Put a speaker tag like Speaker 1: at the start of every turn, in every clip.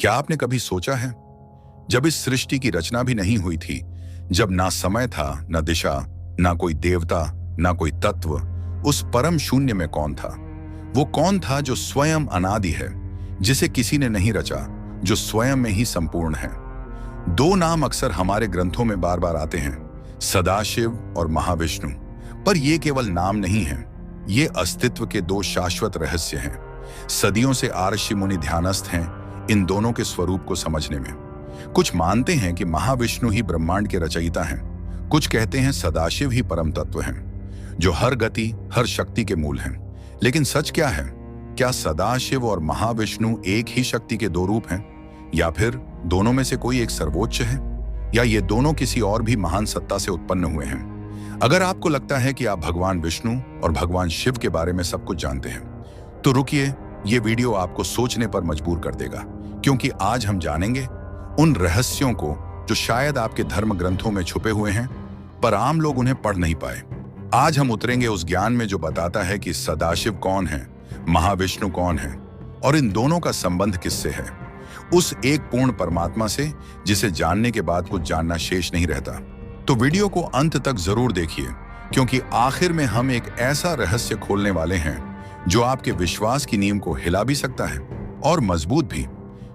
Speaker 1: क्या आपने कभी सोचा है, जब इस सृष्टि की रचना भी नहीं हुई थी, जब ना समय था, ना दिशा, ना कोई देवता, ना कोई तत्व, उस परम शून्य में कौन था? वो कौन था जो स्वयं अनादि है, जिसे किसी ने नहीं रचा, जो स्वयं में ही संपूर्ण है? दो नाम अक्सर हमारे ग्रंथों में बार बार आते हैं, सदाशिव और महाविष्णु। पर ये केवल नाम नहीं है, ये अस्तित्व के दो शाश्वत रहस्य हैं। सदियों से ऋषि मुनि ध्यानस्थ हैं इन दोनों के स्वरूप को समझने में। कुछ मानते हैं कि महाविष्णु ही ब्रह्मांड के रचयिता हैं, कुछ कहते हैं सदाशिव ही परम तत्व हैं, जो हर गति, हर शक्ति के मूल हैं। लेकिन सच क्या है? क्या सदाशिव और महाविष्णु एक ही शक्ति के दो रूप हैं, या फिर दोनों में से कोई एक सर्वोच्च है, या ये दोनों किसी और भी महान सत्ता से उत्पन्न हुए हैं? अगर आपको लगता है कि आप भगवान विष्णु और भगवान शिव के बारे में सब कुछ जानते हैं, तो रुकिए, ये वीडियो आपको सोचने पर मजबूर कर देगा, क्योंकि आज हम जानेंगे उन रहस्यों को जो शायद आपके धर्म ग्रंथों में छुपे हुए हैं, पर आम लोग उन्हें पढ़ नहीं पाए। आज हम उतरेंगे उस ज्ञान में जो बताता है कि सदाशिव कौन है, महाविष्णु कौन है, और इन दोनों का संबंध किससे है। उस एक पूर्ण परमात्मा से जिसे जानने के बाद कुछ जानना शेष नहीं रहता। तो वीडियो को अंत तक जरूर देखिए, क्योंकि आखिर में हम एक ऐसा रहस्य खोलने वाले हैं जो आपके विश्वास की नींव को हिला भी सकता है और मजबूत भी।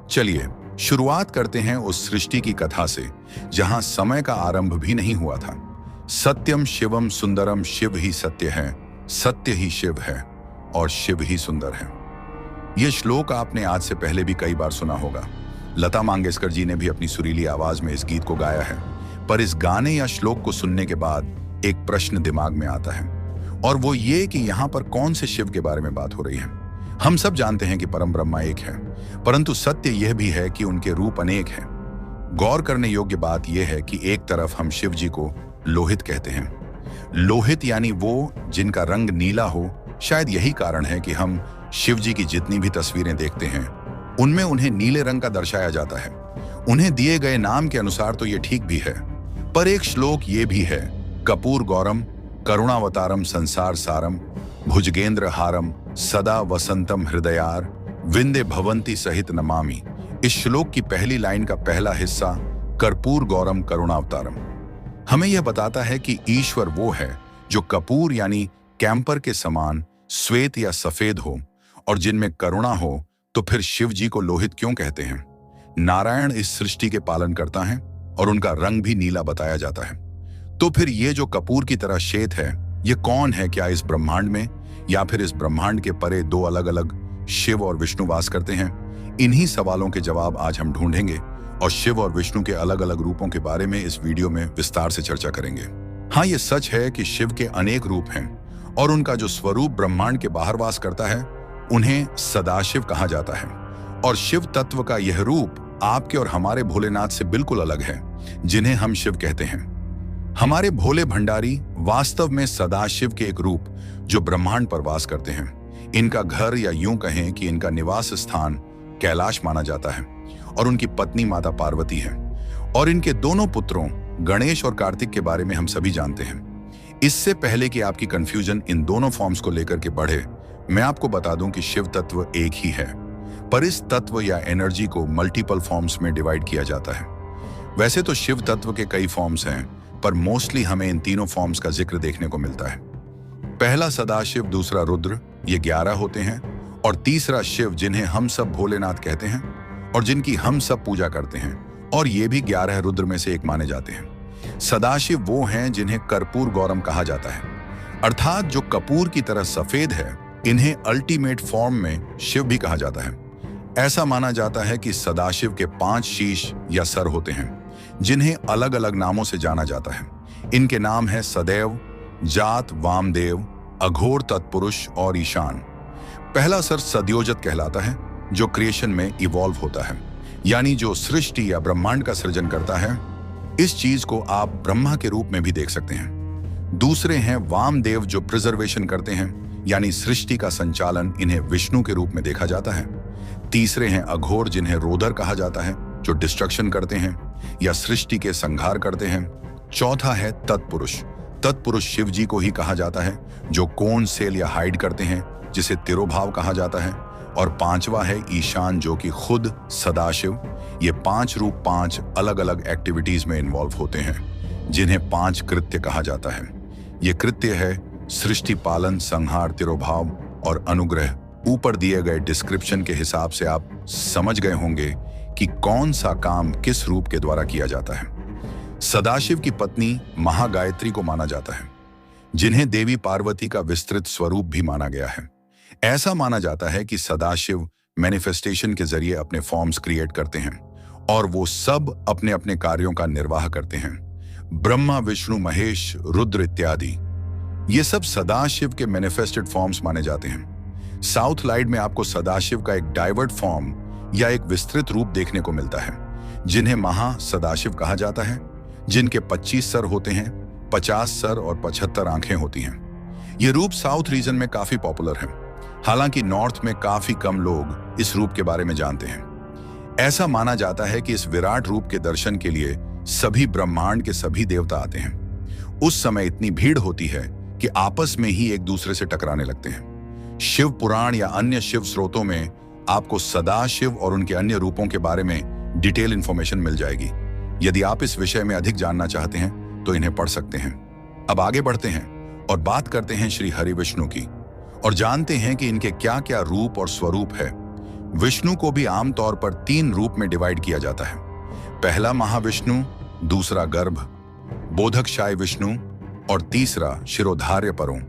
Speaker 1: चलिए शुरुआत करते हैं उस सृष्टि की कथा से जहां समय का आरंभ भी नहीं हुआ था। सत्यम शिवम सुंदरम, शिव ही सत्य है, सत्य ही शिव है, और शिव ही सुंदर है। यह श्लोक आपने आज से पहले भी कई बार सुना होगा। लता मंगेशकर जी ने भी अपनी सुरीली आवाज में इस गीत को गाया है। पर इस गाने या श्लोक को सुनने के बाद एक प्रश्न दिमाग में आता है, और वो ये कि यहाँ पर कौन से शिव के बारे में बात हो रही है। हम सब जानते हैं कि परम ब्रह्मा एक है, परंतु सत्य यह भी है कि उनके रूप अनेक हैं। गौर करने योग्य बात यह है कि एक तरफ हम शिव जी को लोहित कहते हैं। लोहित यानी वो जिनका रंग नीला हो। शायद यही कारण है कि हम शिव जी की जितनी भी तस्वीरें देखते हैं उनमें उन्हें नीले रंग का दर्शाया जाता है। उन्हें दिए गए नाम के अनुसार तो ये ठीक भी है, पर एक श्लोक ये भी है, कपूर गौरम करुणावतारम संसार सारम भुजगेंद्र हारम सदा वसंतम हृदयार विंदे भवंती सहित नमामि। इस श्लोक की पहली लाइन का पहला हिस्सा कर्पूर गौरम करुणावतारम हमें यह बताता है कि ईश्वर वो है जो कपूर यानी कैंपर के समान श्वेत या सफेद हो, और जिनमें करुणा हो। तो फिर शिव जी को लोहित क्यों कहते हैं? नारायण इस सृष्टि के पालन करता है और उनका रंग भी नीला बताया जाता है। तो फिर ये जो कपूर की तरह श्वेत है, ये कौन है? क्या इस ब्रह्मांड में या फिर इस ब्रह्मांड के परे दो अलग अलग शिव और विष्णु वास करते हैं? इन्हीं सवालों के जवाब आज हम ढूंढेंगे और शिव और विष्णु के अलग अलग रूपों के बारे में इस वीडियो में विस्तार से चर्चा करेंगे। हाँ, ये सच है कि शिव के अनेक रूप हैं और उनका जो स्वरूप ब्रह्मांड के बाहर वास करता है उन्हें सदाशिव कहा जाता है। और शिव तत्व का यह रूप आपके और हमारे भोलेनाथ से बिल्कुल अलग है, जिन्हें हम शिव कहते हैं। हमारे भोले भंडारी वास्तव में सदाशिव के एक रूप जो ब्रह्मांड पर वास करते हैं। इनका घर, या यूं कहें कि इनका निवास स्थान, कैलाश माना जाता है, और उनकी पत्नी माता पार्वती है। और इनके दोनों पुत्रों गणेश और कार्तिक के बारे में हम सभी जानते हैं। इससे पहले कि आपकी कंफ्यूजन इन दोनों फॉर्म्स को लेकर के बढ़े, मैं आपको बता दूं कि शिव तत्व एक ही है, पर इस तत्व या एनर्जी को मल्टीपल फॉर्म्स में डिवाइड किया जाता है। वैसे तो शिव तत्व के कई फॉर्म्स हैं, पर मोस्टली हमें इन तीनों फॉर्म्स का जिक्र देखने को मिलता है। पहला सदाशिव, दूसरा रुद्र, ये 11 होते हैं, और तीसरा शिव जिन्हें हम सब भोलेनाथ कहते हैं और जिनकी हम सब पूजा करते हैं, और ये भी 11 रुद्र में से एक माने जाते हैं। सदाशिव वो हैं जिन्हें कर्पूर गौरम कहा जाता है, अर्थात जो कपूर की तरह सफेद है। इन्हें अल्टीमेट फॉर्म में शिव भी कहा जाता है। ऐसा माना जाता है कि सदाशिव के 5 शीश या सर होते हैं, जिन्हें अलग अलग नामों से जाना जाता है। इनके नाम है सदैव, जात, वामदेव, अघोर, तत्पुरुष और ईशान। पहला सर सद्योजत कहलाता है, जो क्रिएशन में इवॉल्व होता है, यानी जो सृष्टि या ब्रह्मांड का सृजन करता है। इस चीज को आप ब्रह्मा के रूप में भी देख सकते हैं। दूसरे हैं वामदेव, जो प्रिजर्वेशन करते हैं, यानी सृष्टि का संचालन। इन्हें विष्णु के रूप में देखा जाता है। तीसरे हैं अघोर, जिन्हें रोदर कहा जाता है, जो डिस्ट्रक्शन करते हैं या सृष्टि के संहार करते हैं। चौथा है तत्पुरुष। तत्पुरुष शिव जी को ही कहा जाता है, जो कोन सेल या हाइड करते हैं, जिसे तिरोभाव कहा जाता है। और पांचवा है ईशान, जो कि खुद सदाशिव। ये 5 रूप 5 अलग अलग एक्टिविटीज में इन्वॉल्व होते हैं, जिन्हें 5 कृत्य कहा जाता है। ये कृत्य है सृष्टि पालन, संहार, तिरोभाव और अनुग्रह। ऊपर दिए गए डिस्क्रिप्शन के हिसाब से आप समझ गए होंगे कि कौन सा काम किस रूप के द्वारा किया जाता है। सदाशिव की पत्नी महागायत्री को माना जाता है, जिन्हें देवी पार्वती का विस्तृत स्वरूप भी माना गया है। ऐसा माना जाता है कि सदाशिव मैनिफेस्टेशन के जरिए अपने फॉर्म्स क्रिएट करते हैं और वो सब अपने अपने कार्यों का निर्वाह करते हैं। ब्रह्मा, विष्णु, महेश, रुद्र इत्यादि ये सब सदाशिव के मैनिफेस्टेड फॉर्म्स माने जाते हैं। साउथ लाइड में आपको सदाशिव का एक डाइवर्ट फॉर्म या एक विस्तृत रूप देखने को मिलता है, जिन्हें महा सदाशिव कहा जाता है, जिनके 25 सर होते हैं, 50 सर और 75 आंखें होती हैं। ये रूप साउथ रीजन में काफी पॉपुलर है, हालांकि नॉर्थ में काफी कम लोग इस रूप के बारे में जानते हैं। ऐसा माना जाता है कि इस विराट रूप के दर्शन के लिए सभी ब्रह्मांड के सभी देवता आते हैं। उस समय इतनी भीड़ होती है कि आपस में ही एक दूसरे से टकराने लगते हैं। शिव पुराण या अन्य शिव स्रोतों में आपको सदाशिव और उनके अन्य रूपों के बारे में डिटेल इंफॉर्मेशन मिल जाएगी। यदि आप इस विषय में अधिक जानना चाहते हैं तो इन्हें पढ़ सकते हैं। अब आगे बढ़ते हैं और बात करते हैं श्री हरि विष्णु की और जानते हैं कि इनके क्या क्या रूप और स्वरूप है। विष्णु को भी आमतौर पर 3 रूप में डिवाइड किया जाता है। पहला महाविष्णु, दूसरा गर्भ, बोधकशाय विष्णु और तीसरा शिरोधार्य परों।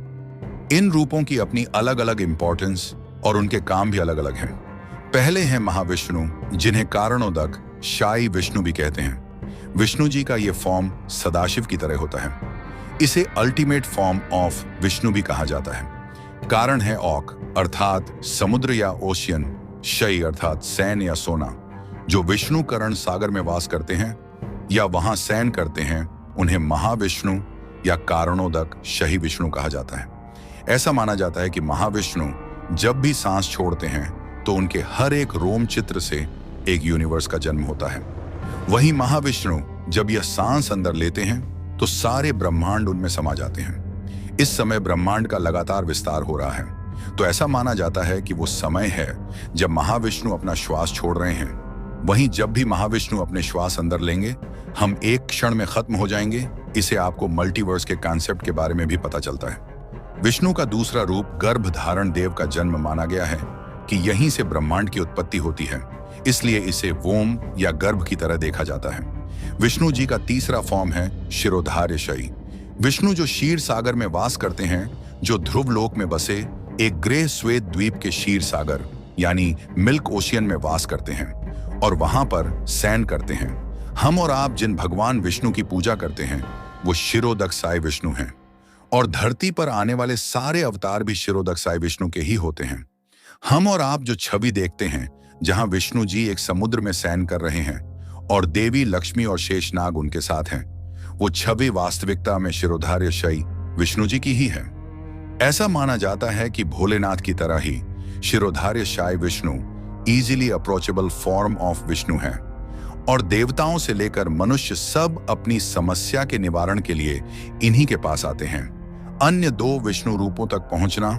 Speaker 1: इन रूपों की अपनी अलग अलग इंपॉर्टेंस और उनके काम भी अलग अलग हैं। पहले हैं महाविष्णु, जिन्हें कारणोदक शाई विष्णु भी कहते हैं। विष्णु जी का यह फॉर्म सदाशिव की तरह होता है। इसे अल्टीमेट फॉर्म ऑफ विष्णु भी कहा जाता है। कारण है ऑक अर्थात समुद्र या ओशियन, शय अर्थात सैन या सोना। जो विष्णु करण सागर में वास करते हैं या वहां सैन करते हैं, उन्हें महाविष्णु या कारणोदक शही विष्णु कहा जाता है। ऐसा माना जाता है कि महाविष्णु जब भी सांस छोड़ते हैं तो उनके हर एक रोम चित्र से एक यूनिवर्स का जन्म होता है। वहीं महाविष्णु जब यह सांस अंदर लेते हैं तो सारे ब्रह्मांड उनमें समा जाते हैं। इस समय ब्रह्मांड का लगातार विस्तार हो रहा है, तो ऐसा माना जाता है कि वो समय है जब महाविष्णु अपना श्वास छोड़ रहे हैं। वहीं जब भी महाविष्णु अपने श्वास अंदर लेंगे, हम एक क्षण में खत्म हो जाएंगे। इसे आपको मल्टीवर्स के कॉन्सेप्ट के बारे में भी पता चलता है। विष्णु का दूसरा रूप गर्भ धारण देव का जन्म माना गया है कि यहीं से ब्रह्मांड की उत्पत्ति होती है, इसलिए इसे वोम या गर्भ की तरह देखा जाता है। विष्णु जी का तीसरा फॉर्म है शिरोधार्य शयी। विष्णु जो क्षीर सागर में वास करते हैं, जो ध्रुव लोक में बसे एक ग्रे श्वेत द्वीप के क्षीर सागर यानी मिल्क ओशियन में वास करते हैं और वहां पर सैन करते हैं। हम और आप जिन भगवान विष्णु की पूजा करते हैं वो शिरोदकसाय विष्णु हैं और धरती पर आने वाले सारे अवतार भी शिरोदकसाय विष्णु के ही होते हैं। हम और आप जो छवि देखते हैं जहां विष्णु जी एक समुद्र में सैन कर रहे हैं और देवी लक्ष्मी और शेषनाग उनके साथ हैं, वो छवि वास्तविकता में शिरोधार्यशयी विष्णु जी की ही है। ऐसा माना जाता है कि भोलेनाथ की तरह ही शिरोधार्यशाय Vishnu easily approachable form of Vishnu है और देवताओं से लेकर मनुष्य सब अपनी समस्या के निवारण के लिए इन्हीं के पास आते हैं। अन्य 2 विष्णु रूपों तक पहुंचना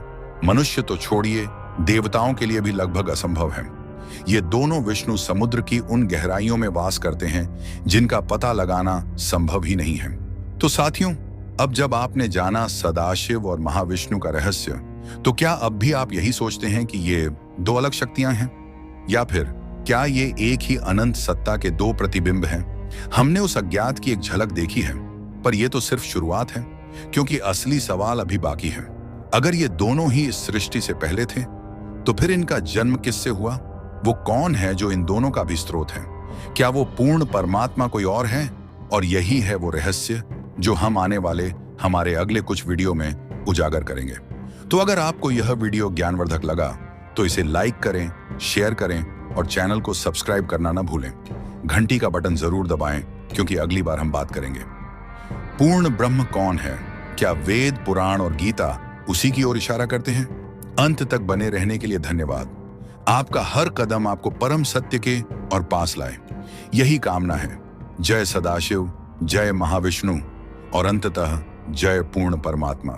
Speaker 1: मनुष्य तो छोड़िए, देवताओं के लिए भी लगभग असंभव है। ये दोनों विष्णु समुद्र की उन गहराइयों में वास करते हैं जिनका पता लगाना संभव ही नहीं है। तो साथियों, अब जब आपने जाना सदाशिव और महाविष्णु का रहस्य, तो क्या अब भी आप यही सोचते हैं कि ये 2 अलग शक्तियां हैं, या फिर क्या ये एक ही अनंत सत्ता के 2 प्रतिबिंब हैं? हमने उस अज्ञात की एक झलक देखी है, पर यह तो सिर्फ शुरुआत है, क्योंकि असली सवाल अभी बाकी है। अगर ये दोनों ही इस सृष्टि से पहले थे, तो फिर इनका जन्म किससे हुआ? वो कौन है जो इन दोनों का भी स्रोत है? क्या वो पूर्ण परमात्मा कोई और है? और यही है वो रहस्य जो हम आने वाले हमारे अगले कुछ वीडियो में उजागर करेंगे। तो अगर आपको यह वीडियो ज्ञानवर्धक लगा तो इसे लाइक करें, शेयर करें और चैनल को सब्सक्राइब करना ना भूलें। घंटी का बटन जरूर दबाएं, क्योंकि अगली बार हम बात करेंगे पूर्ण ब्रह्म कौन है। क्या वेद, पुराण और गीता उसी की ओर इशारा करते हैं? अंत तक बने रहने के लिए धन्यवाद। आपका हर कदम आपको परम सत्य के और पास लाए, यही कामना है। जय सदाशिव, जय महाविष्णु और अंततः जय पूर्ण परमात्मा।